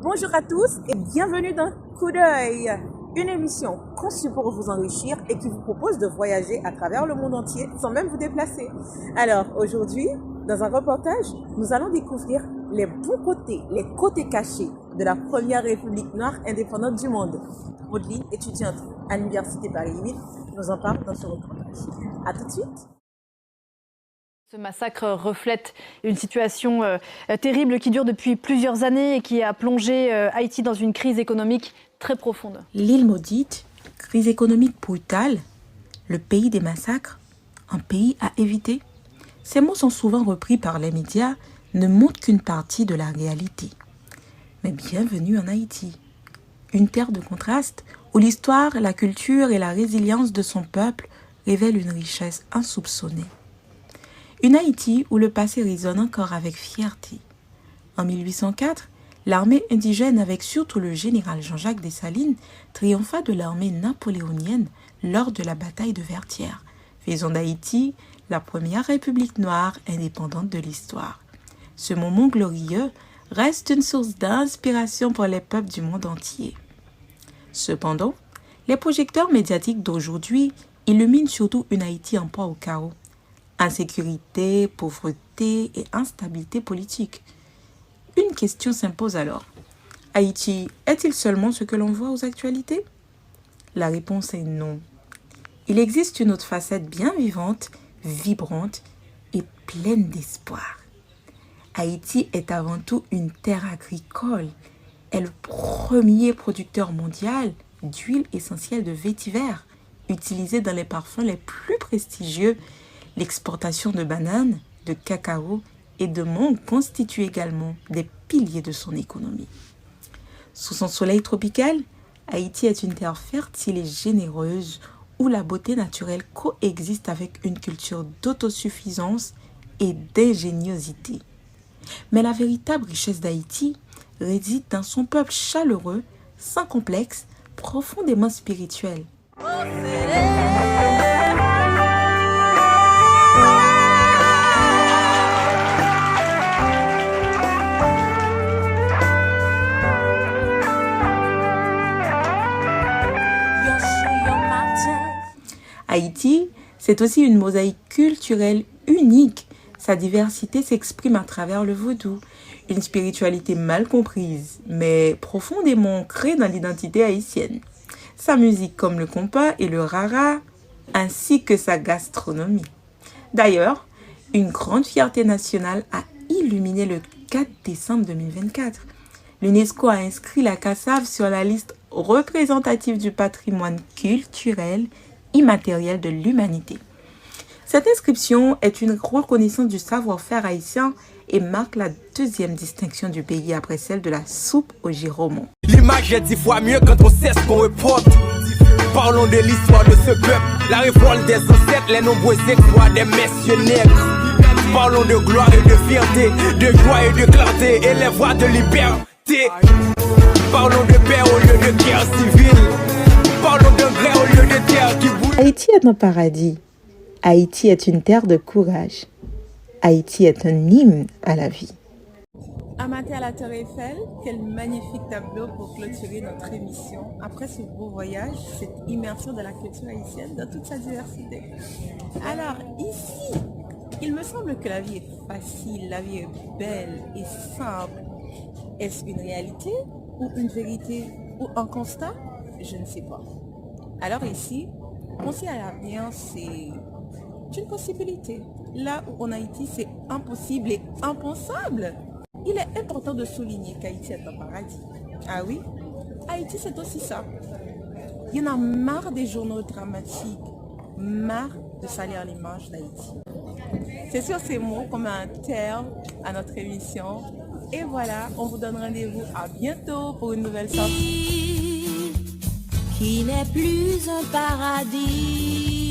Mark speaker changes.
Speaker 1: Bonjour à tous et bienvenue dans Coup d'œil, une émission conçue pour vous enrichir et qui vous propose de voyager à travers le monde entier sans même vous déplacer. Alors aujourd'hui, dans un reportage, nous allons découvrir les bons côtés, les côtés cachés de la première république noire indépendante du monde. Maudeline, étudiante à l'Université Paris 8, nous en parle dans ce reportage. À tout de suite.
Speaker 2: Ce massacre reflète une situation terrible qui dure depuis plusieurs années et qui a plongé Haïti dans une crise économique très profonde.
Speaker 3: L'île maudite, crise économique brutale, le pays des massacres, un pays à éviter. Ces mots sont souvent repris par les médias, ne montrent qu'une partie de la réalité. Mais bienvenue en Haïti, une terre de contraste où l'histoire, la culture et la résilience de son peuple révèlent une richesse insoupçonnée. Une Haïti où le passé résonne encore avec fierté. En 1804, l'armée indigène avec surtout le général Jean-Jacques Dessalines triompha de l'armée napoléonienne lors de la bataille de Vertières, faisant d'Haïti la première république noire indépendante de l'histoire. Ce moment glorieux reste une source d'inspiration pour les peuples du monde entier. Cependant, les projecteurs médiatiques d'aujourd'hui illuminent surtout une Haïti en proie au chaos. Insécurité, pauvreté et instabilité politique. Une question s'impose alors. Haïti est-il seulement ce que l'on voit aux actualités? La réponse est non. Il existe une autre facette bien vivante, vibrante et pleine d'espoir. Haïti est avant tout une terre agricole. Elle est le premier producteur mondial d'huile essentielle de vétiver, utilisée dans les parfums les plus prestigieux. L'exportation de bananes, de cacao et de mangue constitue également des piliers de son économie. Sous son soleil tropical, Haïti est une terre fertile et généreuse où la beauté naturelle coexiste avec une culture d'autosuffisance et d'ingéniosité. Mais la véritable richesse d'Haïti réside dans son peuple chaleureux, sans complexe, profondément spirituel. Haïti, c'est aussi une mosaïque culturelle unique. Sa diversité s'exprime à travers le vaudou, une spiritualité mal comprise, mais profondément ancrée dans l'identité haïtienne. Sa musique comme le compas et le rara, ainsi que sa gastronomie. D'ailleurs, une grande fierté nationale a illuminé le 4 décembre 2024. L'UNESCO a inscrit la Cassave sur la liste représentative du patrimoine culturel immatériel de l'humanité. Cette inscription est une reconnaissance du savoir-faire haïtien et marque la deuxième distinction du pays après celle de la soupe au giromon.
Speaker 4: L'image est 10 fois mieux quand on sait ce qu'on reporte. Parlons de l'histoire de ce peuple, la révolte des ancêtres, les nombreux exploits des messieurs nègres. Parlons de gloire et de fierté, de joie et de clarté, et les voix de liberté. Parlons de paix au lieu de guerre civile. Parlons de gré au lieu de terre qui bouge.
Speaker 3: Haïti est un paradis. Haïti est une terre de courage. Haïti est un hymne à la vie.
Speaker 1: Amateurs à la Tour Eiffel, quel magnifique tableau pour clôturer notre émission. Après ce beau voyage, cette immersion de la culture haïtienne dans toute sa diversité. Alors ici, il me semble que la vie est facile, la vie est belle et simple. Est-ce une réalité ou une vérité ou un constat? Je ne sais pas. Alors ici, penser à l'avenir, c'est une possibilité. Là où en Haïti, c'est impossible et impensable. Il est important de souligner qu'Haïti est un paradis. Ah oui, Haïti, c'est aussi ça. Il y en a marre des journaux dramatiques, marre de salir l'image d'Haïti. C'est sur ces mots qu'on met un terme à notre émission. Et voilà, on vous donne rendez-vous à bientôt pour une nouvelle sortie.
Speaker 5: Qui n'est plus un paradis.